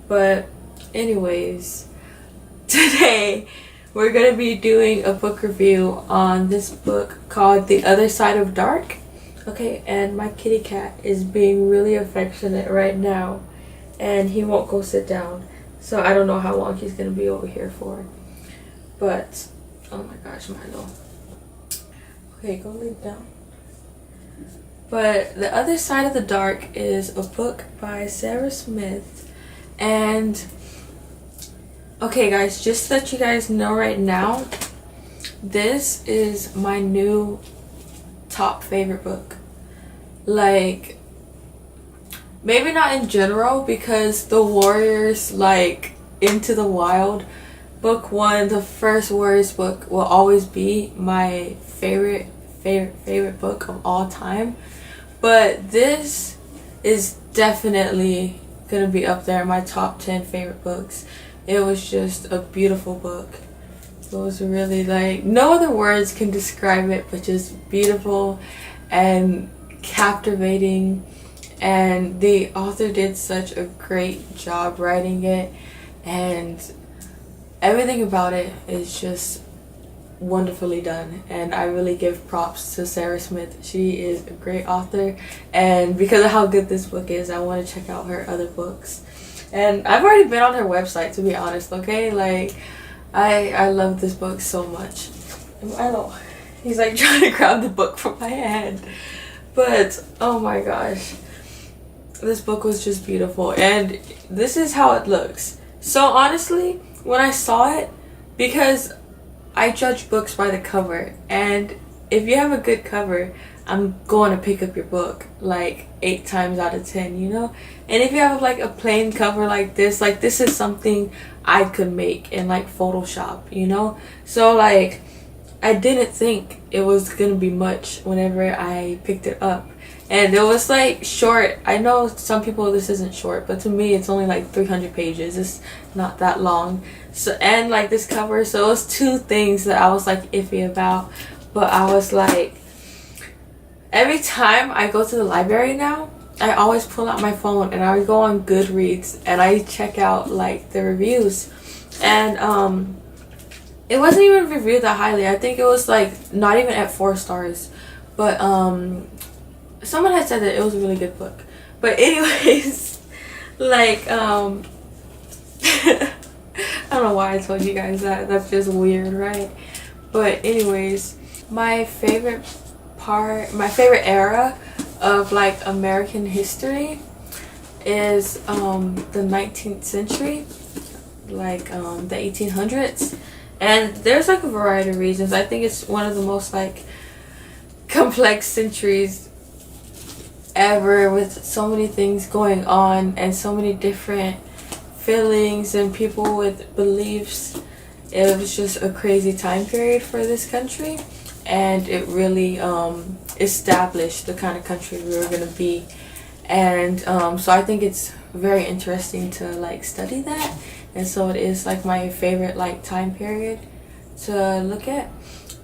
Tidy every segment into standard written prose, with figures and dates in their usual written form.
But anyways, today we're gonna be doing a book review on this book called The Other Side of Dark. Okay, and my kitty cat is being really affectionate right now and he won't go sit down, so I don't know how long he's gonna be over here for. But oh my gosh, Milo. Okay, go lay down. But The Other Side of the Dark is a book by Sarah Smith. And okay guys, just so that you guys know right now, this is my new top favorite book. Like, maybe not in general, because the Warriors, like Into the Wild, book one, the first Warriors book, will always be my favorite book of all time. But this is definitely gonna be up there in my top 10 favorite books. It was just a beautiful book. It was really, like, no other words can describe it but just beautiful and captivating, and the author did such a great job writing it, and everything about it is just wonderfully done, and I really give props to Sarah Smith. She is a great author, and because of how good this book is, I want to check out her other books. And I've already been on her website, to be honest, okay? Like, I love this book so much. I don't, he's like trying to grab the book from my hand. But oh my gosh, this book was just beautiful, and this is how it looks. So honestly, when I saw it, because I judge books by the cover, and if you have a good cover, I'm going to pick up your book like 8 times out of 10, you know? And if you have like a plain cover like this is something I could make in like Photoshop, you know? So like, I didn't think it was gonna be much whenever I picked it up. And it was like short. I know some people this isn't short, but to me it's only like 300 pages. It's not that long. So, and like this cover, so it was 2 things that I was like iffy about. But I was like, every time I go to the library now, I always pull out my phone and I go on Goodreads and I check out like the reviews. And it wasn't even reviewed that highly. I think it was like not even at 4 stars. But someone had said that it was a really good book. But anyways, like I don't know why I told you guys that. That's just weird, right? But anyways, my favorite era of like American history is the 19th century, like the 1800s. And there's like a variety of reasons. I think it's one of the most like complex centuries ever, with so many things going on and so many different feelings and people with beliefs. It was just a crazy time period for this country, and it really established the kind of country we were gonna be. And so I think it's very interesting to like study that, and so it is like my favorite like time period to look at.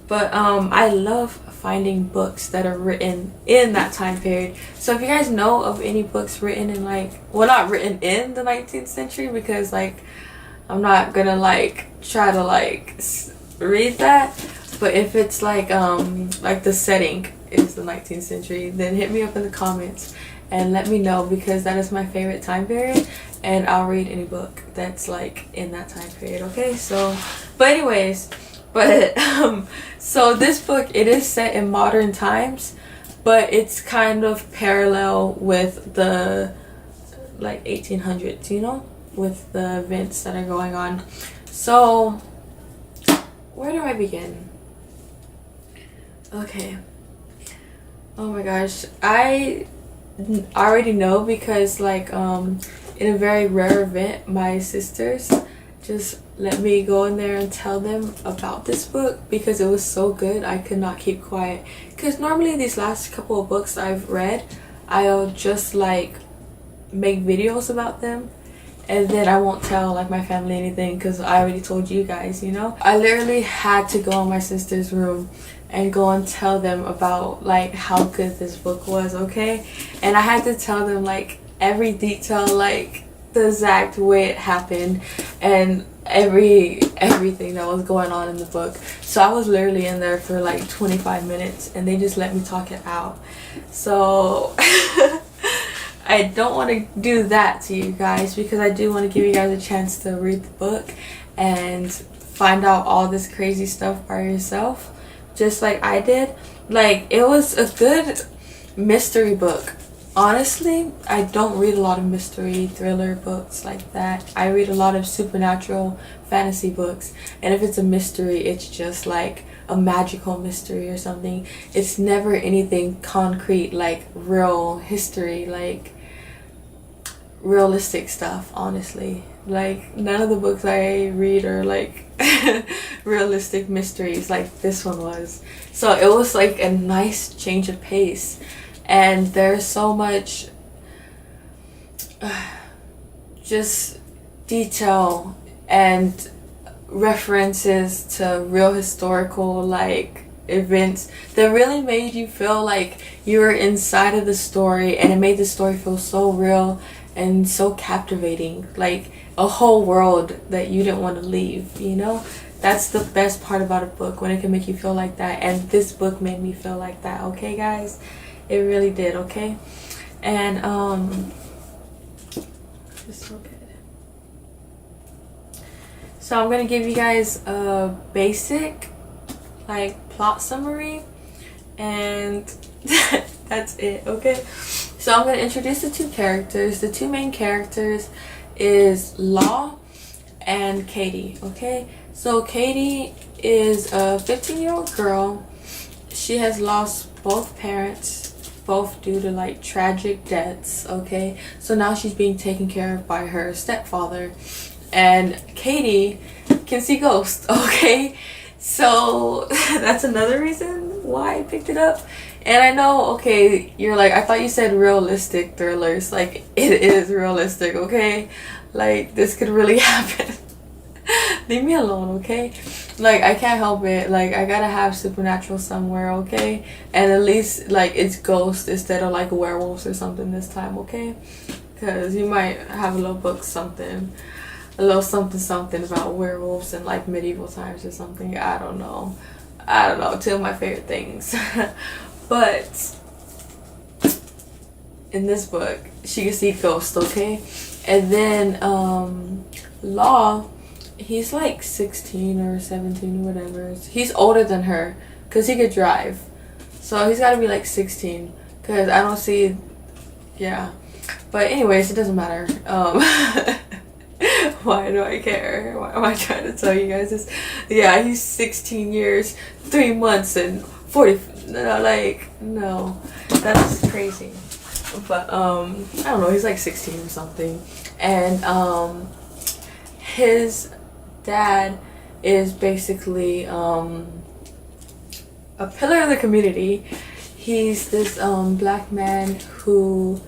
But I love finding books that are written in that time period. So if you guys know of any books written in like, well, not written in the 19th century, because like I'm not gonna like try to like read that, but if it's like the setting is the 19th century, then hit me up in the comments and let me know, because that is my favorite time period, and I'll read any book that's like in that time period. Okay, so but anyways, so this book, it is set in modern times, but it's kind of parallel with the like 1800s, you know, with the events that are going on. So where do I begin? Okay, oh my gosh, I already know, because like in a very rare event, my sisters just let me go in there and tell them about this book, because it was so good I could not keep quiet. Because normally these last couple of books I've read, I'll just like make videos about them, and then I won't tell like my family anything, because I already told you guys, you know. I literally had to go in my sister's room and go and tell them about like how good this book was, okay? And I had to tell them like every detail, like the exact way it happened and everything that was going on in the book. So I was literally in there for like 25 minutes and they just let me talk it out. So I don't want to do that to you guys, because I do want to give you guys a chance to read the book and find out all this crazy stuff by yourself, just like I did. Like, it was a good mystery book. Honestly, I don't read a lot of mystery thriller books like that. I read a lot of supernatural fantasy books, and if it's a mystery, it's just like a magical mystery or something. It's never anything concrete, like real history, like realistic stuff, honestly. Like, none of the books I read are like realistic mysteries like this one was. So it was like a nice change of pace, and there's so much just detail and references to real historical like events that really made you feel like you were inside of the story, and it made the story feel so real and so captivating, like a whole world that you didn't want to leave, you know? That's the best part about a book, when it can make you feel like that, and this book made me feel like that, okay guys? It really did, okay? And it's so good. So I'm gonna give you guys a basic like plot summary, and that's it, okay? So I'm going to introduce the two characters. The two main characters is Law and Katie, okay? So Katie is a 15-year-old girl. She has lost both parents, both due to like tragic deaths, okay? So now she's being taken care of by her stepfather. And Katie can see ghosts, okay? So that's another reason why I picked it up. And I know, okay, you're like, I thought you said realistic thrillers. Like, it is realistic, okay? Like, this could really happen. Leave me alone, okay? Like, I can't help it. Like, I gotta have supernatural somewhere, okay? And at least, like, it's ghosts instead of, like, werewolves or something this time, okay? Because you might have a little book something. A little something about werewolves in, like, medieval times or something. I don't know. Two of my favorite things. But in this book, she can see ghosts, okay? And then Law, he's like 16 or 17 or whatever. He's older than her because he could drive. So he's got to be like 16, because I don't see, yeah. But anyways, it doesn't matter. Why do I care? Why am I trying to tell you guys this? Yeah, he's 16 years, 3 months, and 40. No, like, no, that's crazy. But I don't know, he's like 16 or something. And his dad is basically a pillar of the community. He's this black man who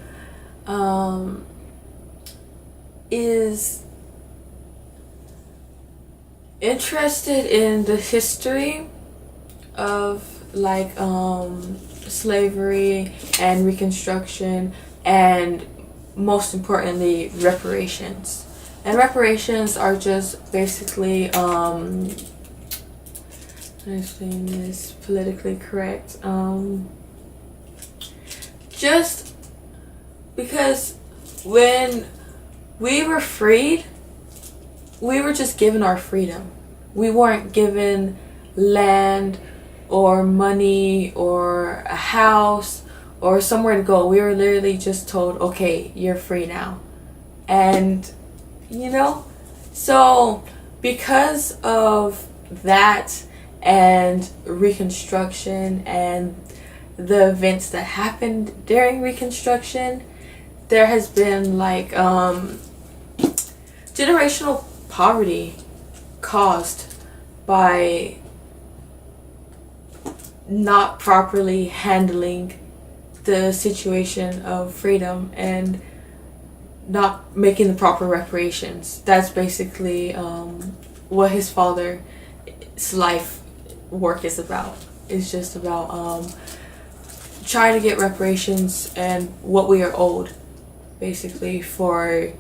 is interested in the history of like slavery and Reconstruction, and most importantly reparations. And reparations are just basically I'm saying this politically correct, just because when we were freed, we were just given our freedom. We weren't given land or money or a house or somewhere to go. We were literally just told, okay, you're free now. And you know, so because of that and Reconstruction and the events that happened during Reconstruction, there has been like generational poverty caused by not properly handling the situation of freedom and not making the proper reparations. That's basically what his father's life work is about. It's just about trying to get reparations and what we are owed, basically, for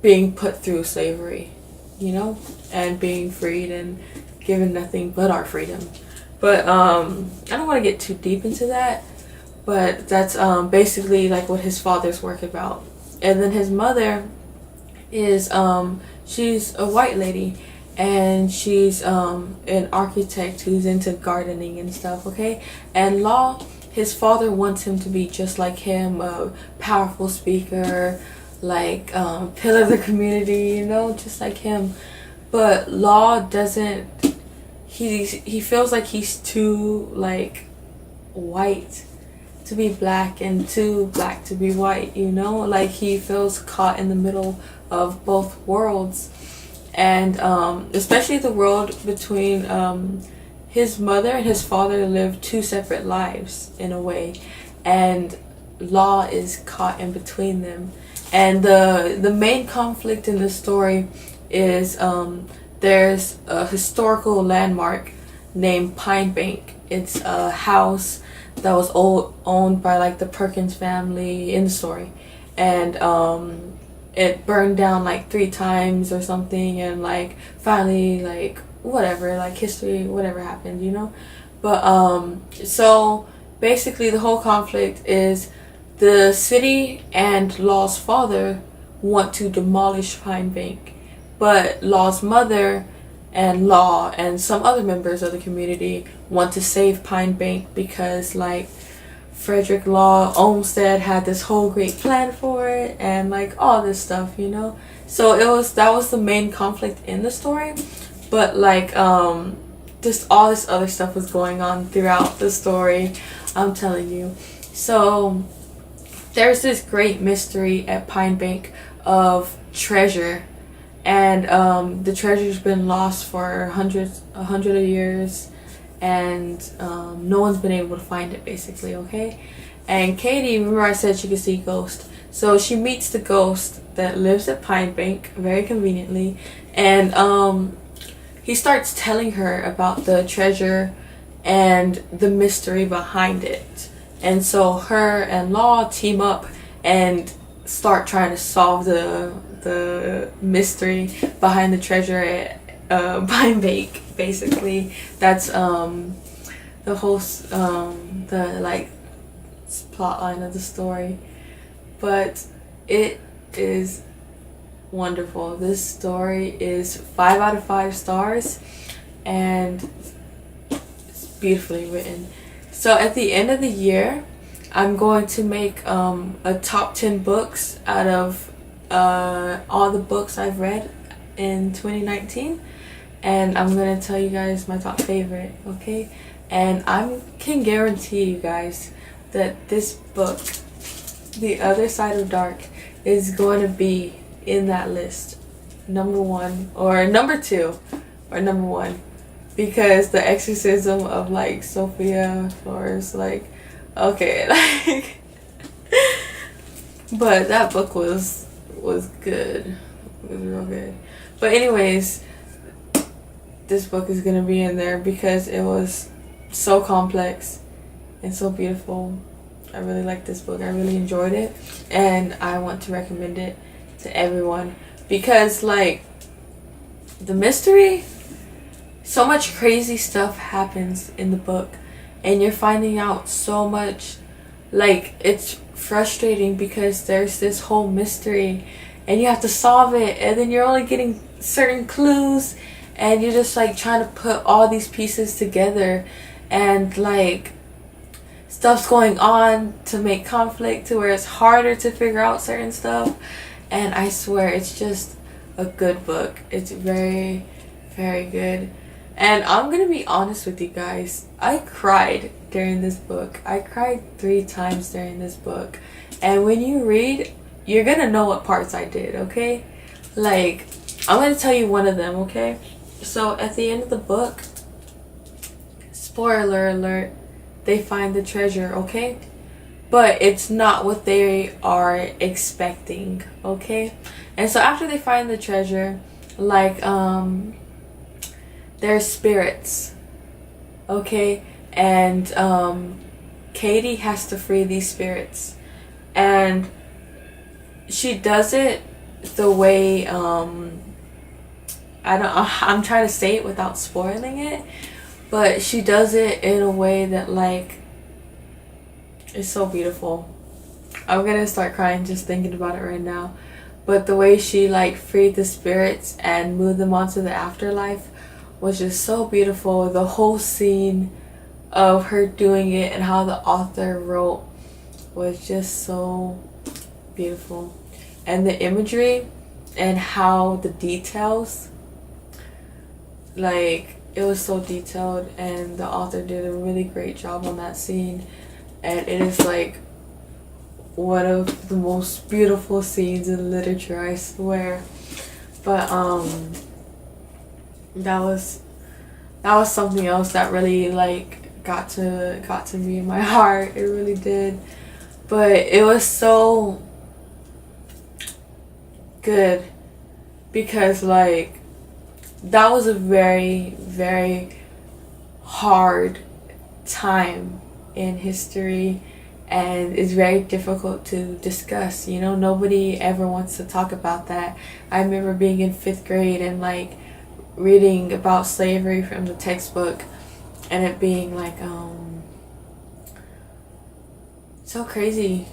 being put through slavery, you know, and being freed and given nothing but our freedom. But I don't want to get too deep into that, but that's basically like what his father's work about. And then his mother is she's a white lady, and she's an architect who's into gardening and stuff, okay? And Law, his father wants him to be just like him, a powerful speaker, like pillar of the community, you know, just like him. But Law doesn't, he feels like he's too like white to be black and too black to be white, you know? Like he feels caught in the middle of both worlds. And especially the world between his mother and his father live two separate lives in a way, and Law is caught in between them. And the main conflict in the story is there's a historical landmark named Pine Bank. It's a house that was owned by like the Perkins family in the story, and it burned down like 3 times or something, and like finally like whatever, like history, whatever happened, you know. But so basically the whole conflict is the city and Law's father want to demolish Pine Bank, but Law's mother and Law and some other members of the community want to save Pine Bank because like Frederick Law Olmsted had this whole great plan for it, and like all this stuff, you know. So that was the main conflict in the story, but like just all this other stuff was going on throughout the story, I'm telling you. So there's this great mystery at Pine Bank of treasure, and the treasure's been lost for a hundred of years, and no one's been able to find it basically, okay? And Katie, remember I said she could see ghosts, so she meets the ghost that lives at Pine Bank very conveniently, and he starts telling her about the treasure and the mystery behind it. And so her and Law team up and start trying to solve the mystery behind the treasure at Pine Bank. Basically, that's the whole the like plot line of the story. But it is wonderful. This story is 5 out of 5 stars, and it's beautifully written. So at the end of the year, I'm going to make a top 10 books out of all the books I've read in 2019, and I'm gonna tell you guys my top favorite, okay? And I can guarantee you guys that this book, The Other Side of Dark, is going to be in that list, number 1 or number 2 or number 1, because the exorcism of like Sophia Flores, like, okay, like but that book was good. It was real good. But anyways, this book is gonna be in there because it was so complex and so beautiful. I really like this book. I really enjoyed it, and I want to recommend it to everyone because like the mystery, so much crazy stuff happens in the book, and you're finding out so much. Like, it's frustrating because there's this whole mystery and you have to solve it, and then you're only getting certain clues, and you're just like trying to put all these pieces together, and like stuff's going on to make conflict to where it's harder to figure out certain stuff. And I swear it's just a good book. It's very, very good. And I'm gonna be honest with you guys, I cried during this book. I cried 3 times during this book. And when you read, you're gonna know what parts I did, okay? Like, I'm gonna tell you one of them, okay? So at the end of the book, spoiler alert, they find the treasure, okay? But it's not what they are expecting, okay? And so after they find the treasure, like, there's spirits, okay? And Katie has to free these spirits, and she does it the way I'm trying to say it without spoiling it, but she does it in a way that like is so beautiful. I'm gonna start crying just thinking about it right now. But the way she like freed the spirits and moved them onto the afterlife was just so beautiful. The whole scene of her doing it and how the author wrote was just so beautiful. And the imagery and how the details, like, it was so detailed, and the author did a really great job on that scene. And it is like one of the most beautiful scenes in literature, I swear. But that was something else that really like got to me in my heart. It really did. But it was so good because like that was a very, very hard time in history, and it's very difficult to discuss. You know, nobody ever wants to talk about that. I remember being in 5th grade and like reading about slavery from the textbook, and it being like so crazy.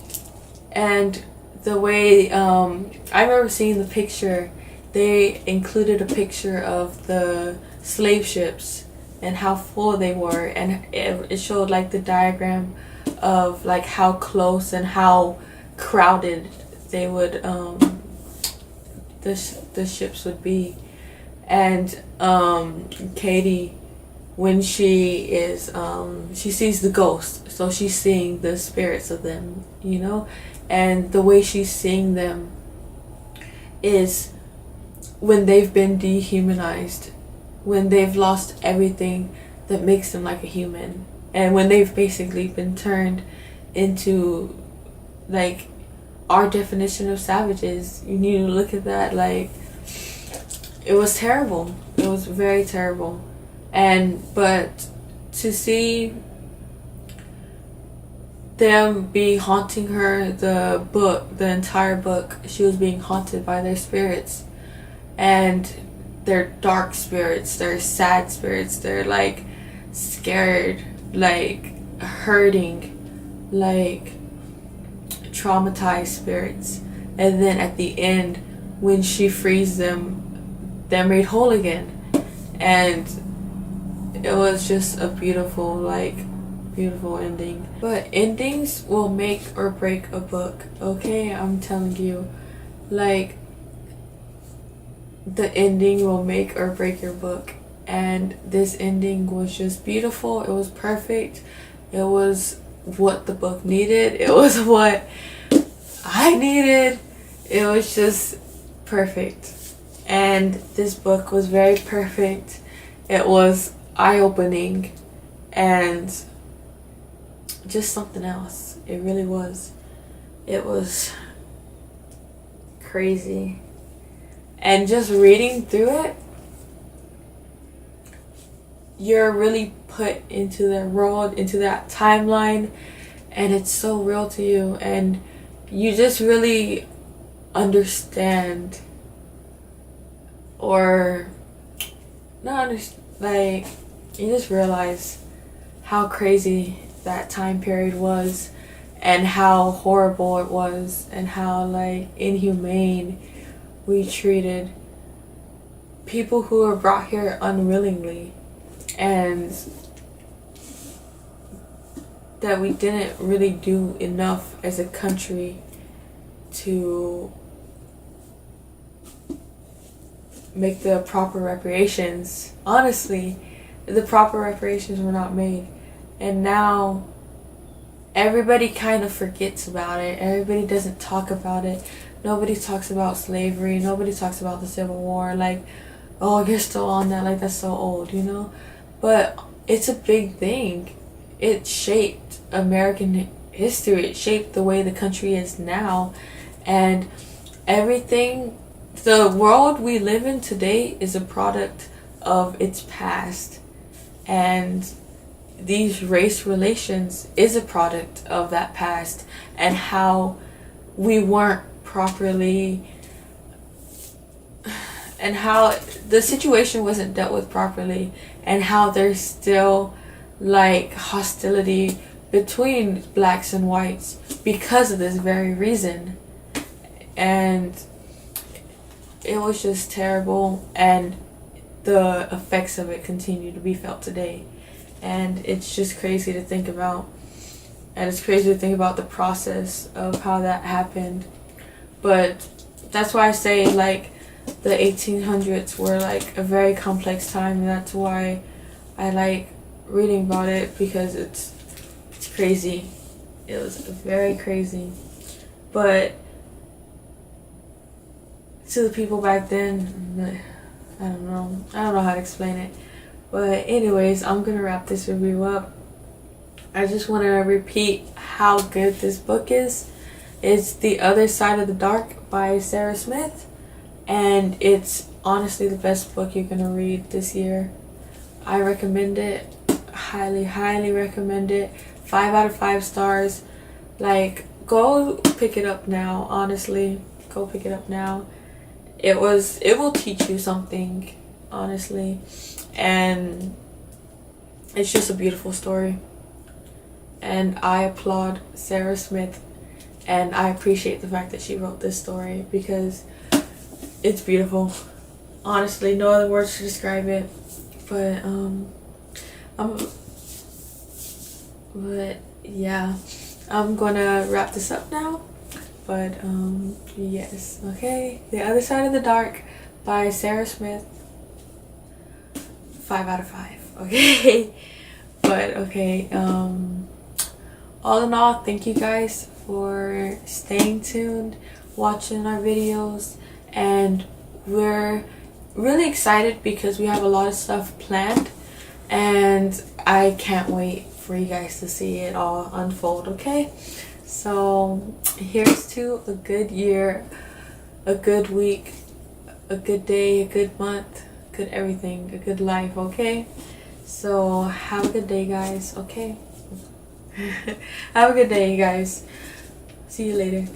And the way I remember seeing the picture, they included a picture of the slave ships and how full they were, and it showed like the diagram of like how close and how crowded they would the ships would be. And Katie, when she is she sees the ghost, so she's seeing the spirits of them, you know, and the way she's seeing them is when they've been dehumanized, when they've lost everything that makes them like a human, and when they've basically been turned into like our definition of savages. You need to look at that. Like, it was terrible. It was very terrible. But to see them be haunting her, the entire book, she was being haunted by their spirits, and they're dark spirits, they're sad spirits, they're like scared, like hurting, like traumatized spirits. And then at the end, when she frees them, they're made whole again. And it was just a beautiful, like, beautiful ending. But endings will make or break a book, okay? I'm telling you. Like, the ending will make or break your book. And this ending was just beautiful. It was perfect. It was what the book needed. It was what I needed. It was just perfect. And this book was very perfect. It was eye-opening and just something else. It really was. It was crazy. And just reading through it, you're really put into their world, into that timeline, and it's so real to you, and you just really understand, or not understand, like, you just realize how crazy that time period was, and how horrible it was, and how like inhumane we treated people who were brought here unwillingly, and that we didn't really do enough as a country to make the proper reparations. Honestly, the proper reparations were not made. And now everybody kind of forgets about it. Everybody doesn't talk about it. Nobody talks about slavery. Nobody talks about the Civil War. Like, oh, you're still on that. Like, that's so old, you know? But it's a big thing. It shaped American history. It shaped the way the country is now. And everything, the world we live in today is a product of its past. And these race relations is a product of that past, and how we weren't properly and how the situation wasn't dealt with properly, and how there's still like hostility between blacks and whites because of this very reason. And it was just terrible, and the effects of it continue to be felt today. And it's just crazy to think about, and it's crazy to think about the process of how that happened. But that's why I say like the 1800s were like a very complex time, and that's why I like reading about it, because it's crazy. It was very crazy. But to the people back then, I don't know how to explain it. But anyways, I'm gonna wrap this review up. I just want to repeat how good this book is. It's The Other Side of the Dark by Sarah Smith, and it's honestly the best book you're gonna read this year. I recommend it. Highly recommend it. 5 out of 5 stars. Like, go pick it up now. Honestly, go pick it up now. It will teach you something, honestly, and it's just a beautiful story. And I applaud Sarah Smith, and I appreciate the fact that she wrote this story, because it's beautiful. Honestly, no other words to describe it. But yeah, I'm gonna wrap this up now. But yes, okay. The Other Side of the Dark by Sarah Smith. 5 out of 5. Okay. But okay, all in all, thank you guys for staying tuned, watching our videos, and we're really excited because we have a lot of stuff planned, and I can't wait for you guys to see it all unfold. Okay, so here's to a good year, a good week, a good day, a good month, good everything, a good life. Okay, so have a good day, guys. Okay. Have a good day, you guys. See you later.